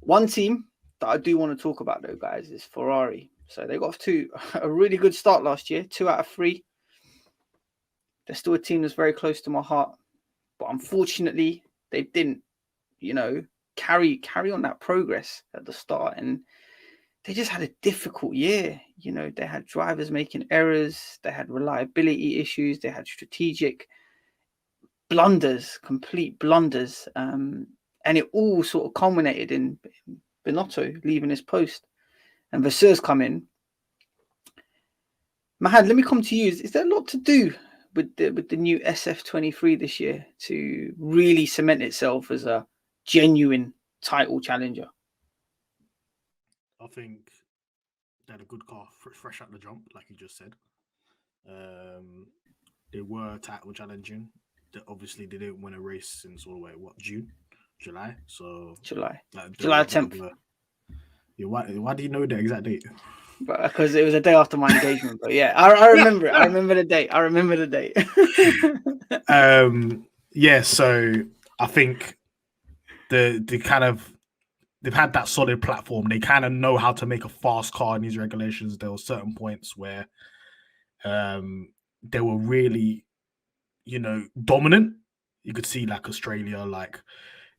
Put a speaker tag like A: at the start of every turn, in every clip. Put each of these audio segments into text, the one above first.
A: One team that I do want to talk about, though, guys, is Ferrari. So they got off to a really good start last year, 2 out of 3. They're still a team that's very close to my heart, but unfortunately, they didn't, carry on that progress at the start, and they just had a difficult year. They had drivers making errors, they had reliability issues, they had strategic blunders, complete blunders, and it all sort of culminated in Binotto leaving his post and Vasseur's come in. Mahad, let me come to you. Is there a lot to do with the new SF23 this year to really cement itself as a genuine title challenger?
B: I think they had a good car, fresh out the jump, like you just said. They were title challenging. Obviously, they didn't win a race since all the way, July? So
A: July 10th.
B: Yeah, why do you know the exact date?
A: Because it was a day after my engagement. But yeah, I remember it. I remember the date.
B: Yeah, so I think they've had that solid platform. They kind of know how to make a fast car in these regulations. There were certain points where they were really, dominant. You could see like Australia, like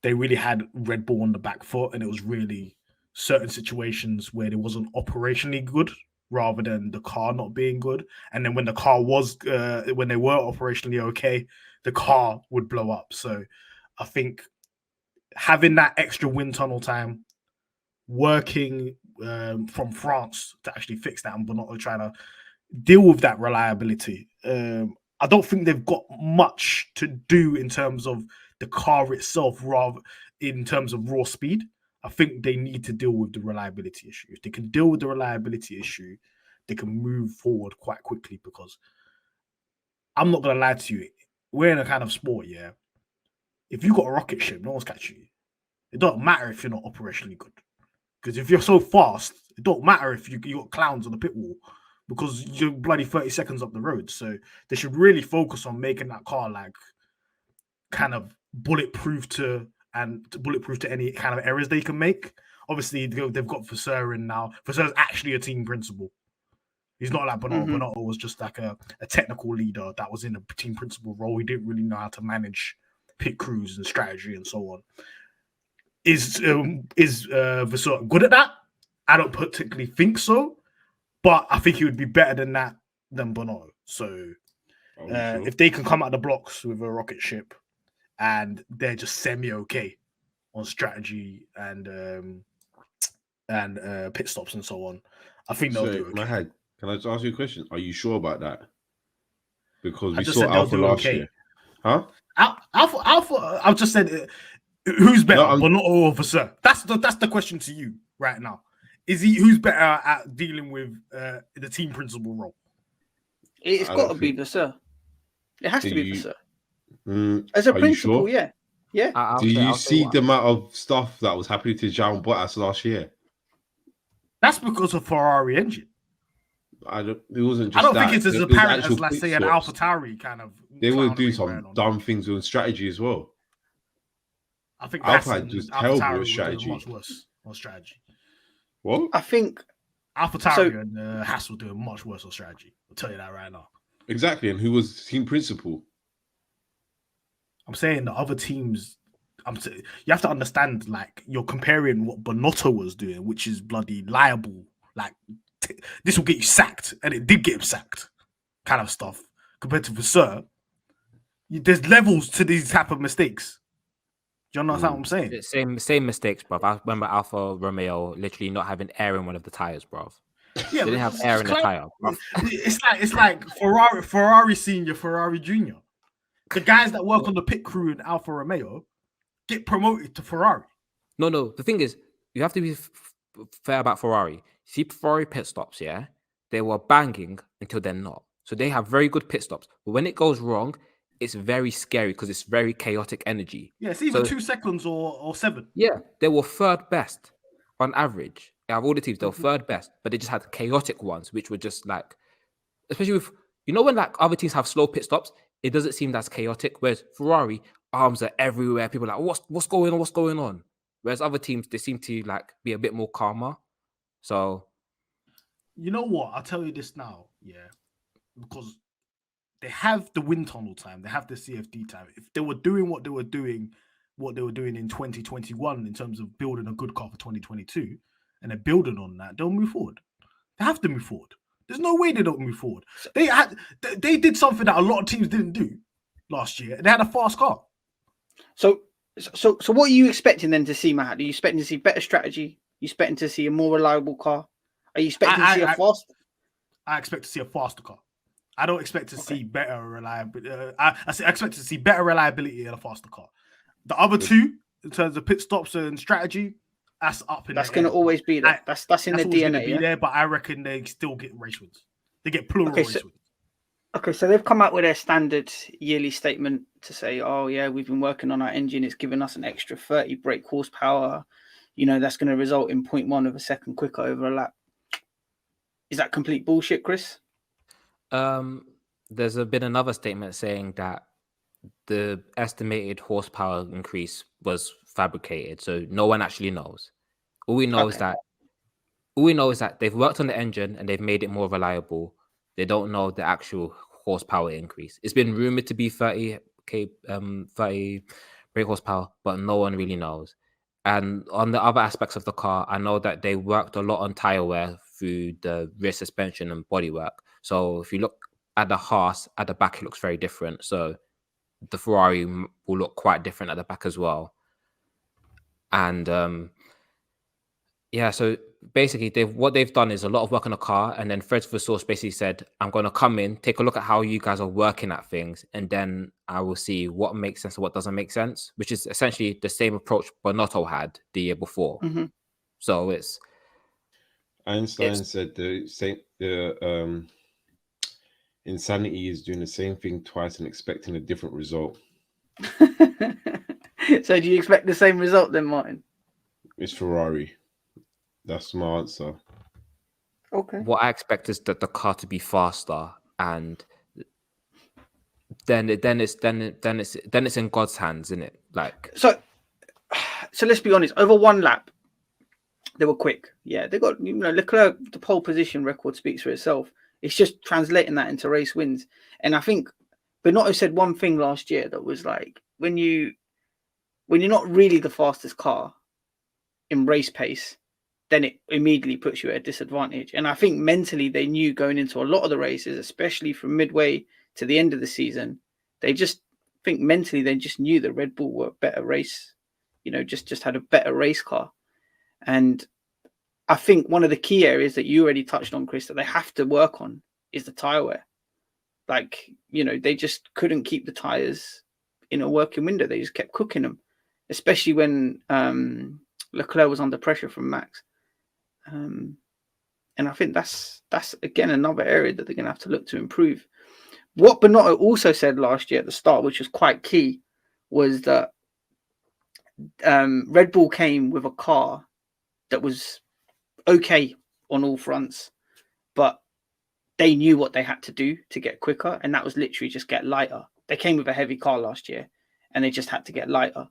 B: they really had Red Bull on the back foot, and it was really certain situations where it wasn't operationally good rather than the car not being good. And then when the car was, when they were operationally okay, the car would blow up. So I think having that extra wind tunnel time, working from France to actually fix that, and Bonotto trying to deal with that reliability. I don't think they've got much to do in terms of the car itself, rather in terms of raw speed. I think they need to deal with the reliability issue. If they can deal with the reliability issue, they can move forward quite quickly, because I'm not going to lie to you. We're in a kind of sport, yeah. If you got a rocket ship, no one's catching you. It don't matter if you're not operationally good. Because if you're so fast, it don't matter if you got clowns on the pit wall, because you're bloody 30 seconds up the road. So they should really focus on making that car like kind of bulletproof to any kind of errors they can make. Obviously, they've got Vasseur in now. Vasseur's actually a team principal. He's not like Bonotto.
A: Mm-hmm.
B: Bonotto was just like a technical leader that was in a team principal role. He didn't really know how to manage pit crews and strategy and so on. Is Vasseur good at that? I don't particularly think so, but I think he would be better than that than Bonotto. So if they can come out the blocks with a rocket ship and they're just semi-okay on strategy and pit stops and so on, I think they'll do okay.
C: Mahad, can I just ask you a question? Are you sure about that? Because we
B: just
C: saw Alpha last year. Huh?
B: Alpha, I've just said, who's better, Bonotto or Vasseur? That's the question to you right now. Who's better at dealing with the team principal role?
A: It's got to be Vasseur. It has to be Vasseur. As a
C: Are
A: principal,
C: you sure?
A: yeah.
C: Do you see the amount of stuff that was happening to Jean Bottas last year?
B: That's because of Ferrari engine.
C: It wasn't just
B: I don't think it's as apparent as, let's say, an AlphaTauri kind of.
C: They would do some dumb things with strategy as well.
B: I think
C: Alpha just terrible with strategy.
B: Much worse on strategy.
C: What?
A: I think
B: AlphaTauri and Haas will do much worse on strategy. I'll tell you that right now.
C: Exactly, and who was team principal?
B: I'm saying the other teams. You have to understand, like, you're comparing what Bonotto was doing, which is bloody liable. Like, this will get you sacked, and it did get him sacked, kind of stuff. Compared to Vasseur, there's levels to these type of mistakes. Do you understand what I'm saying?
D: Same mistakes, bro. I remember Alfa Romeo literally not having air in one of the tires, bro.
B: Yeah,
D: they didn't have air in the tire. Bro.
B: It's like Ferrari Senior, Ferrari Junior. The guys that work on the pit crew in Alfa Romeo get promoted to Ferrari.
D: No. The thing is, you have to be fair about Ferrari. See Ferrari pit stops, yeah? They were banging until they're not. So they have very good pit stops. But when it goes wrong, it's very scary because it's very chaotic energy.
B: Yeah, it's either 2 seconds or 7.
D: Yeah, they were third best on average. Out of all the teams, they were third best, but they just had chaotic ones, which were just like, especially with, when like other teams have slow pit stops, it doesn't seem that's chaotic. Whereas Ferrari, arms are everywhere. People are like, what's going on? Whereas other teams, they seem to like be a bit more calmer. So
B: You know what? I'll tell you this now, yeah, because they have the wind tunnel time, they have the CFD time. If they were doing what they were doing in 2021 in terms of building a good car for 2022, and they're building on that, they'll move forward. They have to move forward. There's no way they don't move forward. They did something that a lot of teams didn't do last year. They had a fast car.
A: So what are you expecting then to see, Mahad? Are you expecting to see better strategy? Are you expecting to see a more reliable car? Are you expecting to see a fast?
B: I expect to see a faster car. I don't expect to see better reliability. I expect to see better reliability in a faster car. The other two, in terms of pit stops and strategy, that's up in.
A: That's going to always be there. That's in the DNA.
B: Be there, but I reckon they still get race wins. They get plural race wins.
A: Okay, so they've come out with their standard yearly statement to say, "Oh yeah, we've been working on our engine. It's given us an extra 30 brake horsepower. You know, that's going to result in 0.1 of a second quicker over a lap." Is that complete bullshit, Chris?
D: There's been another statement saying that the estimated horsepower increase was fabricated, so no one actually knows. All we know is that they've worked on the engine and they've made it more reliable. They don't know the actual horsepower increase. It's been rumored to be 30 brake horsepower, but no one really knows. And on the other aspects of the car, I know that they worked a lot on tire wear through the rear suspension and bodywork. So if you look at the Haas, at the back, it looks very different. So the Ferrari will look quite different at the back as well. And so basically what they've done is a lot of work on the car, and then Fred Versource basically said, I'm going to come in, take a look at how you guys are working at things, and then I will see what makes sense and what doesn't make sense, which is essentially the same approach Bonotto had the year before.
A: Mm-hmm.
D: So it's
C: Einstein said the insanity is doing the same thing twice and expecting a different result.
A: So do you expect the same result then, Martin?
C: It's Ferrari. That's my answer.
A: Okay.
D: What I expect is that the car to be faster, and then it's in God's hands, isn't it? Like
A: so let's be honest. Over one lap, they were quick. Yeah, they got Leclerc. The pole position record speaks for itself. It's just translating that into race wins. And I think Binotto said one thing last year that was like, when you're not really the fastest car in race pace, then it immediately puts you at a disadvantage. And I think mentally they knew going into a lot of the races, especially from midway to the end of the season, they just knew that Red Bull were a better race, just had a better race car. And I think one of the key areas that you already touched on, Chris, that they have to work on is the tire wear. Like, they just couldn't keep the tires in a working window. They just kept cooking them, especially when Leclerc was under pressure from Max. And I think that's again another area that they're going to have to look to improve. What Binotto also said last year at the start, which was quite key, was that Red Bull came with a car that was okay on all fronts, but they knew what they had to do to get quicker, and that was literally just get lighter. They came with a heavy car last year, and they just had to get lighter.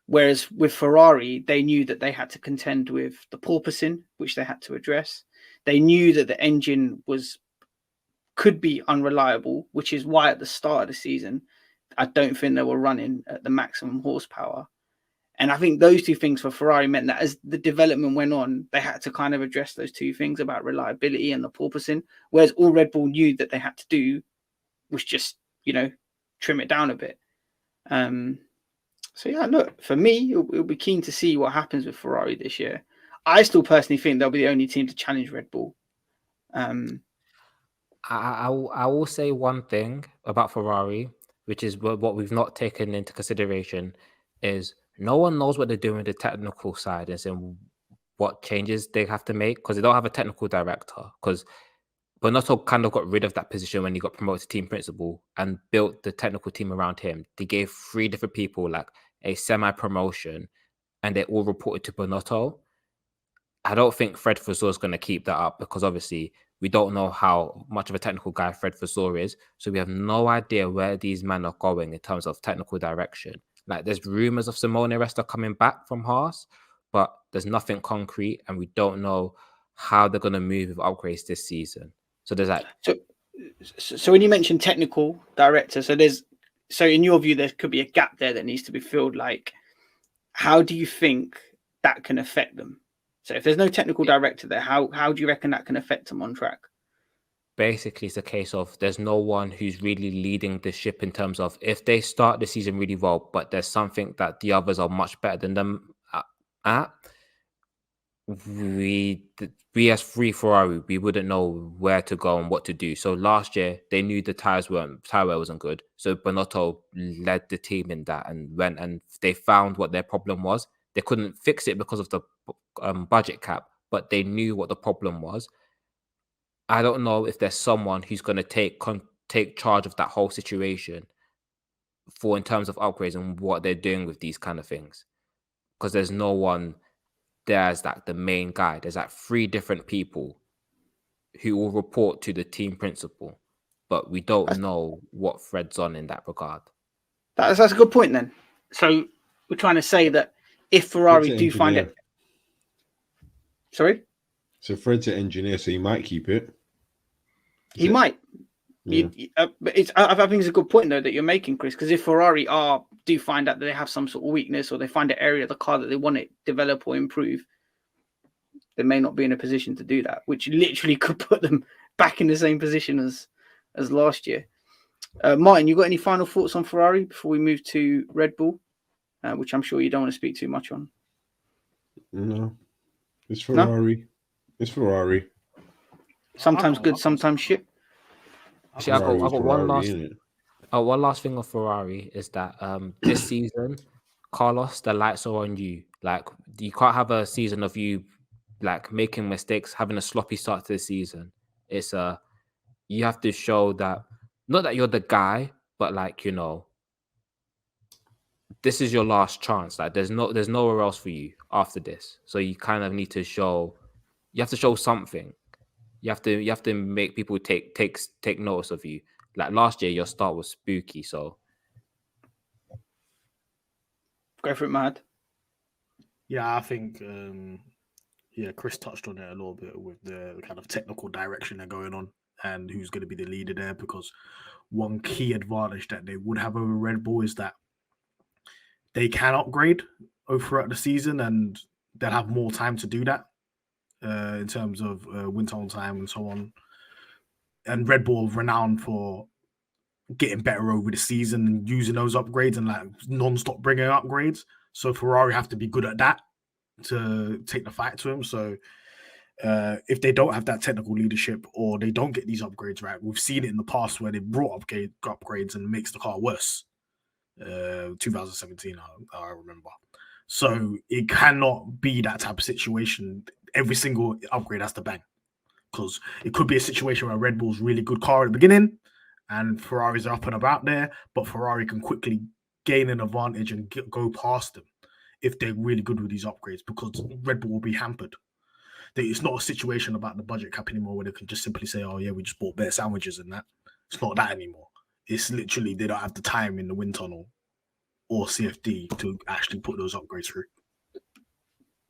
A: Whereas with Ferrari, they knew that they had to contend with the porpoising, which they had to address. They knew that the engine could be unreliable, which is why at the start of the season, I don't think they were running at the maximum horsepower. And I think those two things for Ferrari meant that as the development went on, they had to kind of address those two things about reliability and the porpoising. Whereas all Red Bull knew that they had to do was just, trim it down a bit. So yeah, look, for me, it'll be keen to see what happens with Ferrari this year. I still personally think they'll be the only team to challenge Red Bull.
D: I will say one thing about Ferrari, which is what we've not taken into consideration, is no one knows what they're doing with the technical side and what changes they have to make, because they don't have a technical director. Because Bonotto kind of got rid of that position when he got promoted to team principal and built the technical team around him. They gave 3 different people like a semi-promotion, and they all reported to Bonotto. I don't think Fred Vasseur is going to keep that up, because obviously we don't know how much of a technical guy Fred Vasseur is. So we have no idea where these men are going in terms of technical direction. Like, there's rumors of Simone Resta coming back from Haas, but there's nothing concrete, and we don't know how they're going to move with upgrades this season. So there's that.
A: So when you mentioned technical director, so in your view, there could be a gap there that needs to be filled. Like, how do you think that can affect them? So if there's no technical director there, how do you reckon that can affect them on track?
D: Basically, it's a case of there's no one who's really leading the ship in terms of if they start the season really well, but there's something that the others are much better than them at. We as free Ferrari, we wouldn't know where to go and what to do. So last year they knew the tire wear wasn't good. So Bonotto led the team in that and went and they found what their problem was. They couldn't fix it because of the budget cap, but they knew what the problem was. I don't know if there's someone who's going to take charge of that whole situation in terms of upgrades and what they're doing with these kind of things, because there's no one. There's like the main guy. There's like 3 different people who will report to the team principal, but we don't know what thread's on in that regard.
A: That's a good point then. So we're trying to say that if Ferrari do find it, sorry.
C: So Fred's an engineer, so he might keep it.
A: He might.
C: Yeah.
A: But I think it's a good point though that you're making, Chris. Because if Ferrari do find out that they have some sort of weakness, or they find an area of the car that they want to develop or improve, they may not be in a position to do that, which literally could put them back in the same position as last year. Martin, you got any final thoughts on Ferrari before we move to Red Bull, which I'm sure you don't want to speak too much on?
C: No, it's Ferrari. No? It's Ferrari.
A: Sometimes good, sometimes shit.
D: See, I got one last thing on Ferrari is that this season, Carlos, the lights are on you. Like, you can't have a season of you like making mistakes, having a sloppy start to the season. It's you have to show that, not that you're the guy, but like, you know, this is your last chance. Like, there's nowhere else for you after this. So you kind of need to show. You have to show something. You have to make people take notice of you. Like last year, your start was spooky. So
A: go for it, Mahad.
B: Yeah, I think Chris touched on it a little bit with the kind of technical direction they're going on and who's going to be the leader there. Because one key advantage that they would have over Red Bull is that they can upgrade throughout the season, and they'll have more time to do that. In terms of winter on time and so on. And Red Bull renowned for getting better over the season and using those upgrades and like non-stop bringing upgrades. So Ferrari have to be good at that to take the fight to them. So if they don't have that technical leadership or they don't get these upgrades right, we've seen it in the past where they brought upgrades and makes the car worse. 2017, I remember. So it cannot be that type of situation. Every single upgrade has to bang, because it could be a situation where Red Bull's really good car at the beginning and Ferrari's up and about there, but Ferrari can quickly gain an advantage and go past them if they're really good with these upgrades, because Red Bull will be hampered. It's not a situation about the budget cap anymore where they can just simply say, oh yeah, we just bought better sandwiches and that. It's not that anymore. It's literally they don't have the time in the wind tunnel or CFD to actually put those upgrades through.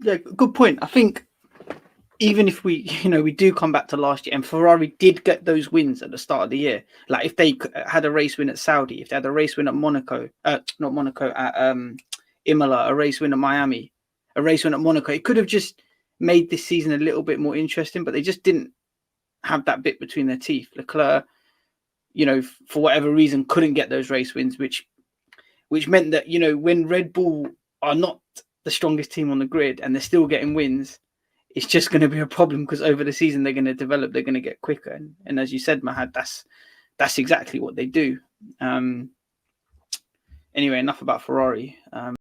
A: Yeah, good point. I think even if we do come back to last year and Ferrari did get those wins at the start of the year, like if they had a race win at Saudi, if they had a race win at Monaco, at Imola, a race win at Miami, a race win at Monaco, it could have just made this season a little bit more interesting, but they just didn't have that bit between their teeth. Leclerc, for whatever reason, couldn't get those race wins, which meant that, when Red Bull are not the strongest team on the grid and they're still getting wins, it's just going to be a problem, because over the season they're going to develop, they're going to get quicker. And as you said, Mahad, that's exactly what they do. Anyway, enough about Ferrari.